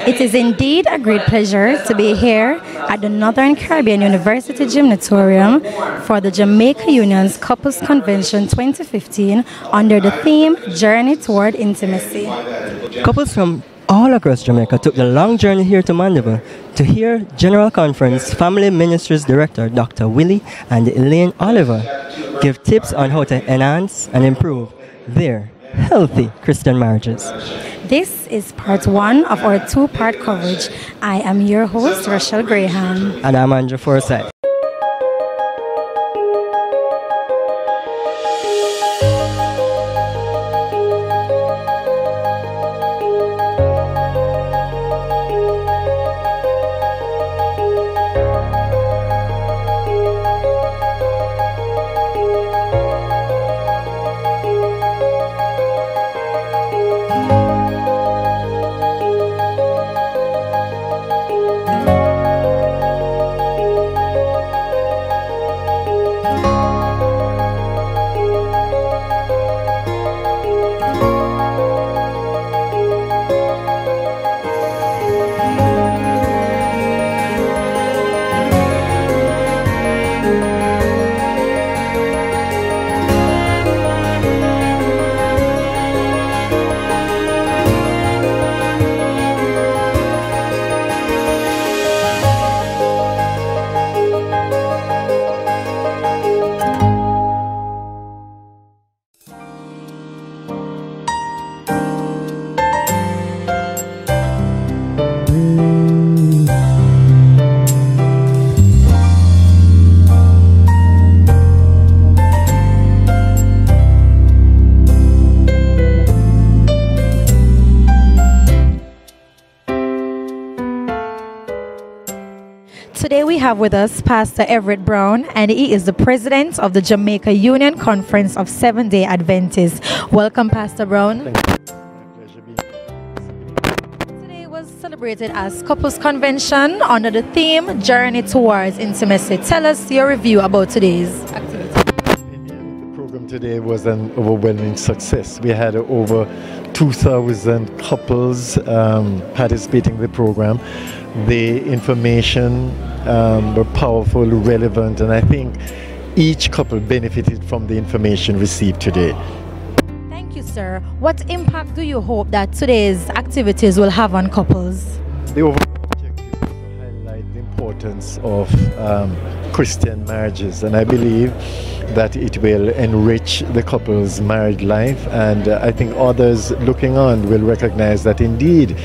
It is indeed a great pleasure to be here at the Northern Caribbean University Gymnatorium for the Jamaica Union's Couples Convention 2015 under the theme Journey Toward Intimacy. Couples from all across Jamaica took the long journey here to Mandeville to hear General Conference Family Ministries Director Dr. Willie and Elaine Oliver give tips on how to enhance and improve their healthy Christian marriages. This is part one of our two-part coverage. I am your host, Rochelle Graham. And I'm Andrew Forsyth. Today we have with us Pastor Everett Brown, and he is the president of the Jamaica Union Conference of Seventh-day Adventists. Welcome, Pastor Brown. Thank you. My pleasure being here. Today was celebrated as Couples Convention under the theme Journey Towards Intimacy. Tell us your review about today's activity. The program today was an overwhelming success. We had over 2,000 couples participating in the program. The information were powerful, relevant, and I think each couple benefited from the information received today. Thank you, sir. What impact do you hope that today's activities will have on couples? The overall objective is to highlight the importance of Christian marriages, and I believe that it will enrich the couple's married life, and I think others looking on will recognize that indeed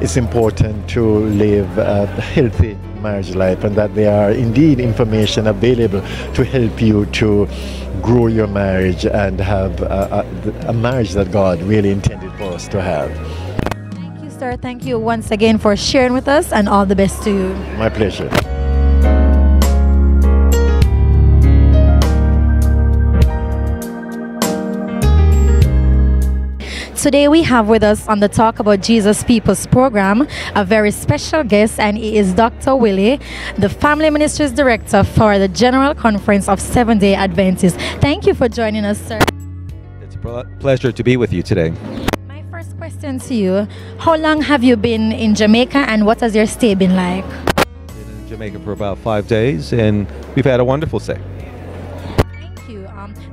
it's important to live a healthy marriage life, and that there are indeed information available to help you to grow your marriage and have a marriage that God really intended for us to have. Thank you, sir. Thank you once again for sharing with us, and all the best to you. My pleasure. Today we have with us on the Talk About Jesus People's program a very special guest, and he is Dr. Willie, the Family Ministries Director for the General Conference of Seventh-day Adventists. Thank you for joining us, sir. It's a pleasure to be with you today. My first question to you, how long have you been in Jamaica, and what has your stay been like? I've been in Jamaica for about 5 days, and we've had a wonderful stay.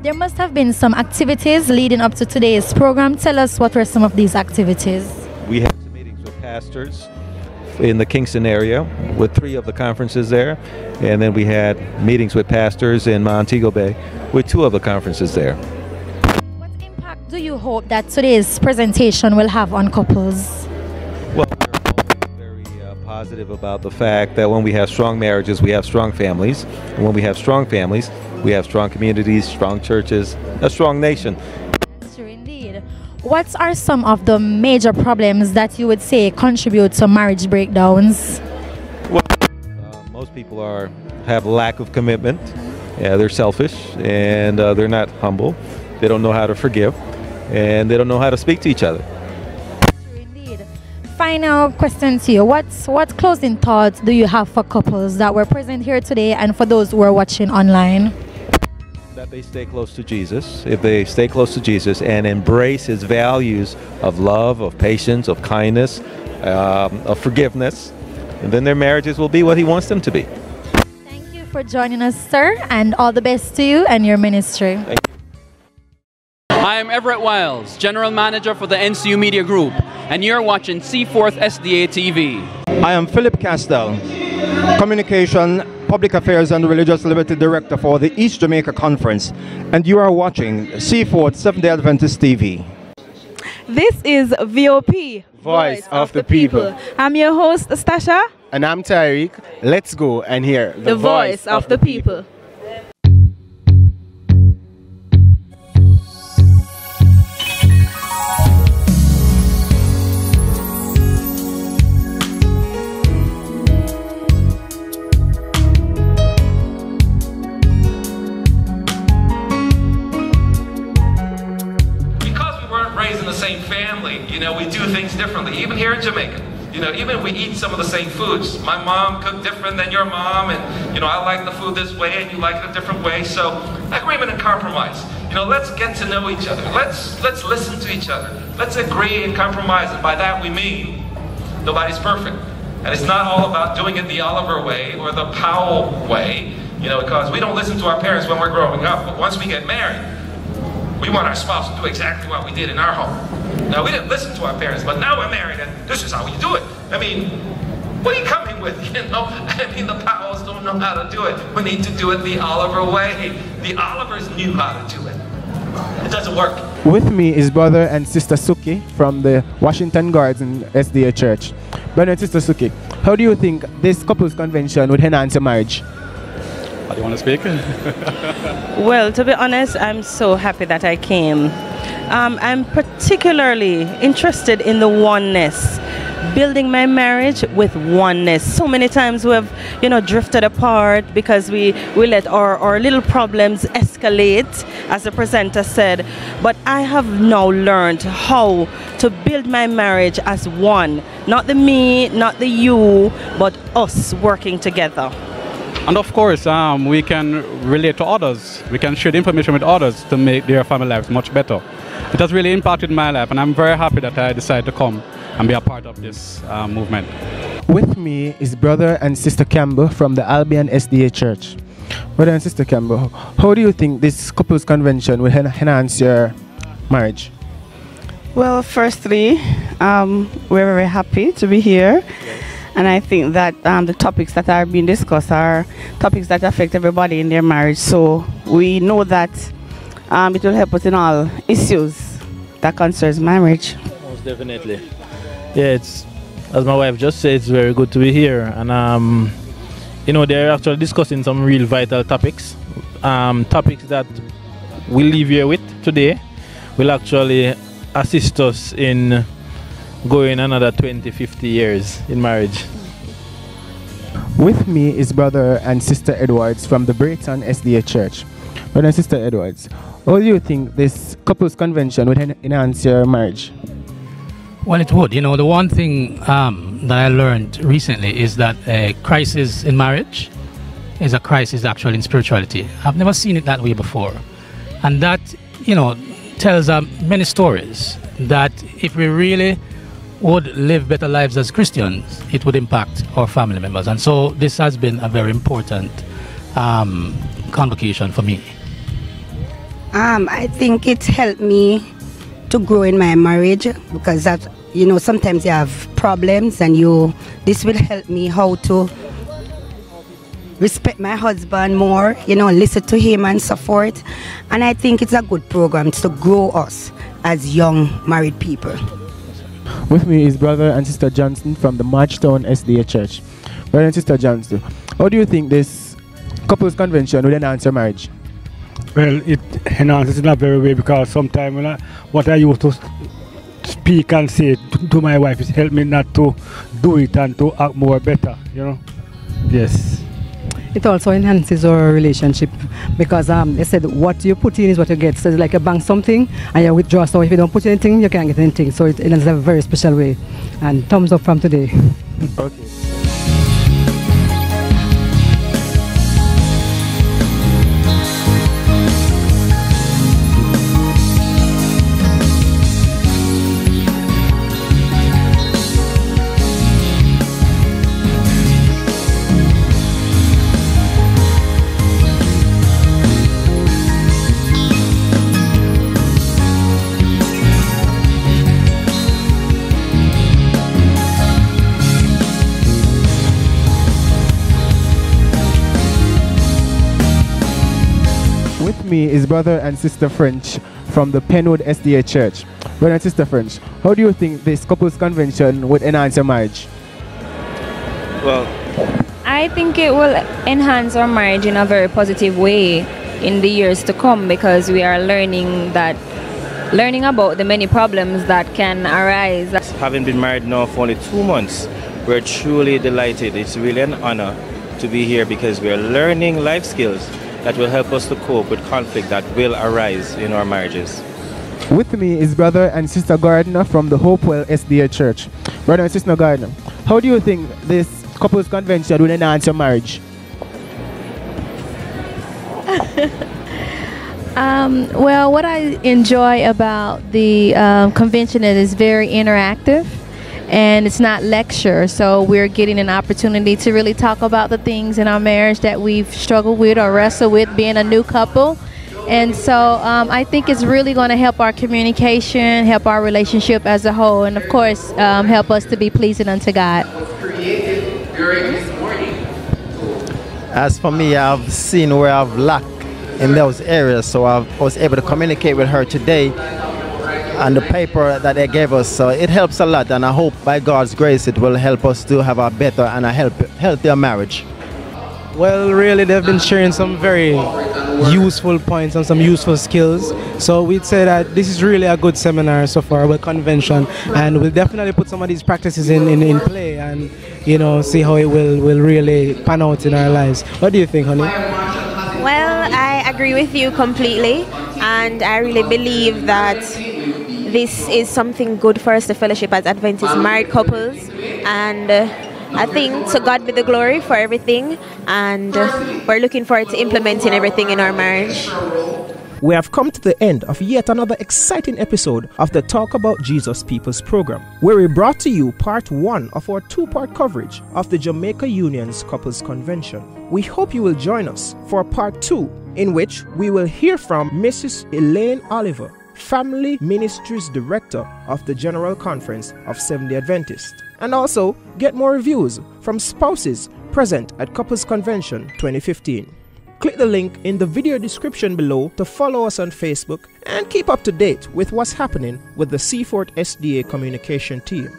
There must have been some activities leading up to today's program. Tell us, what were some of these activities? We had some meetings with pastors in the Kingston area with 3 of the conferences there, and then we had meetings with pastors in Montego Bay with 2 of the conferences there. What impact do you hope that today's presentation will have on couples? Well, we're very positive about the fact that when we have strong marriages, we have strong families, and when we have strong families, we have strong communities, strong churches, a strong nation. That's true indeed. What are some of the major problems that you would say contribute to marriage breakdowns? Well, most people have lack of commitment. Yeah, they're selfish, and they're not humble. They don't know how to forgive, and they don't know how to speak to each other. True indeed. Final question to you. What closing thoughts do you have for couples that were present here today and for those who are watching online? That they stay close to Jesus. If they stay close to Jesus and embrace his values of love, of patience, of kindness, of forgiveness, and then their marriages will be what He wants them to be. Thank you for joining us, sir, and all the best to you and your ministry. Thank you. I am Everett Wiles, General Manager for the NCU Media Group, and you're watching Seaforth SDA TV. I am Philip Castell, Communication, Public Affairs and Religious Liberty Director for the East Jamaica Conference, and you are watching Seaforth Seventh-day Adventist TV. This is VOP, Voice of the People. I'm your host, Stasha. And I'm Tariq. Let's go and hear The voice of the people. You know, we do things differently, even here in Jamaica. You know, even we eat some of the same foods. My mom cooked different than your mom, and, you know, I like the food this way and you like it a different way. So, agreement and compromise. You know, let's get to know each other. Let's listen to each other. Let's agree and compromise, and by that we mean nobody's perfect. And it's not all about doing it the Oliver way or the Powell way, you know, because we don't listen to our parents when we're growing up, but once we get married, we want our spouse to do exactly what we did in our home. Now, we didn't listen to our parents, but now we're married, and this is how we do it. I mean, what are you coming with, you know? I mean, the Powells don't know how to do it. We need to do it the Oliver way. The Olivers knew how to do it. It doesn't work. With me is Brother and Sister Suki from the Washington Guards in SDA Church. Brother and Sister Suki, how do you think this couples convention would enhance your marriage? Do you want to speak? Well, to be honest, I'm so happy that I came. I'm particularly interested in the oneness, building my marriage with oneness. So many times we have, you know, drifted apart because we let our little problems escalate, as the presenter said. But I have now learned how to build my marriage as one. Not the me, not the you, but us working together. And of course, we can relate to others. We can share the information with others to make their family lives much better. It has really impacted my life, and I'm very happy that I decided to come and be a part of this movement. With me is Brother and Sister Campbell from the Albion SDA Church. Brother and Sister Campbell, how do you think this couples convention will enhance your marriage? Well, firstly, we're very happy to be here. And I think that the topics that are being discussed are topics that affect everybody in their marriage. So we know that it will help us in all issues that concerns marriage. Most definitely. Yeah, it's, as my wife just said, it's very good to be here. And, you know, they're actually discussing some real vital topics. Topics that we'll leave here with today will actually assist us in going another 20-50 years in marriage. With me is Brother and Sister Edwards from the Brayton SDA Church. Brother and Sister Edwards, how do you think this couples convention would enhance your marriage? Well, it would. You know, the one thing that I learned recently is that a crisis in marriage is a crisis actually in spirituality. I've never seen it that way before. And that, you know, tells many stories that if we really would live better lives as Christians, it would impact our family members. And so this has been a very important convocation for me. I think it helped me to grow in my marriage, because that, you know, sometimes you have problems, and this will help me how to respect my husband more, you know, listen to him and so forth. And I think it's a good program to grow us as young married people. With me is Brother and Sister Johnston from the Marchtown SDA Church. Brother and Sister Johnston, how do you think this couples convention will enhance your marriage? Well, it enhances in a very way, because sometimes what I used to speak and say to my wife is help me not to do it and to act more better, you know. Yes. It also enhances our relationship, because they said what you put in is what you get. So it's like you bank something and you withdraw. So if you don't put anything, you can't get anything. So it is a very special way. And thumbs up from today. Okay. me is Brother and Sister French from the Penwood SDA Church. Brother and Sister French, how do you think this couples convention would enhance your marriage? Well, I think it will enhance our marriage in a very positive way in the years to come, because we are learning about the many problems that can arise. Having been married now for only 2 months, we're truly delighted. It's really an honor to be here because we're learning life skills that will help us to cope with conflict that will arise in our marriages. With me is Brother and Sister Gardner from the Hopewell SDA Church. Brother and Sister Gardner, how do you think this couples convention will enhance your marriage? Well, what I enjoy about the convention is it's very interactive and it's not lecture, so we're getting an opportunity to really talk about the things in our marriage that we've struggled with or wrestled with being a new couple. And so I think it's really going to help our communication, help our relationship as a whole, and of course help us to be pleasing unto God. As for me, I've seen where I've lacked in those areas, so I was able to communicate with her today and the paper that they gave us, so it helps a lot, and I hope by God's grace it will help us to have a better and a healthier marriage. Well, really they've been sharing some very useful points and some useful skills, so we'd say that this is really a good seminar so far about convention, and we'll definitely put some of these practices in play and, you know, see how it will really pan out in our lives. What do you think, honey? Well, I agree with you completely, and I really believe that this is something good for us to fellowship as Adventist married couples, and I think to God be the glory for everything, and we're looking forward to implementing everything in our marriage. We have come to the end of yet another exciting episode of the Talk About Jesus People's program, where we brought to you part 1 of our 2-part coverage of the Jamaica Union's Couples Convention. We hope you will join us for part 2, in which we will hear from Mrs. Elaine Oliver, Family Ministries Director of the General Conference of Seventh-day Adventist, and also get more reviews from spouses present at Couples Convention 2015. Click the link in the video description below to follow us on Facebook and keep up to date with what's happening with the Seaforth SDA communication team.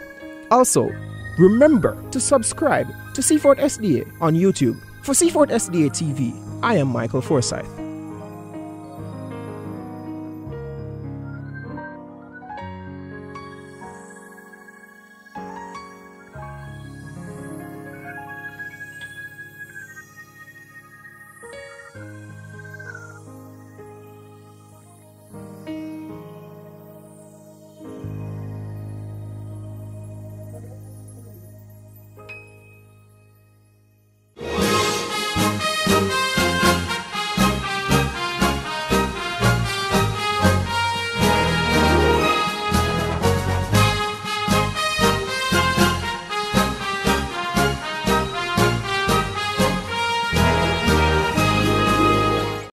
Also, remember to subscribe to Seaforth SDA on YouTube. For Seaforth SDA TV, I am Michael Forsyth.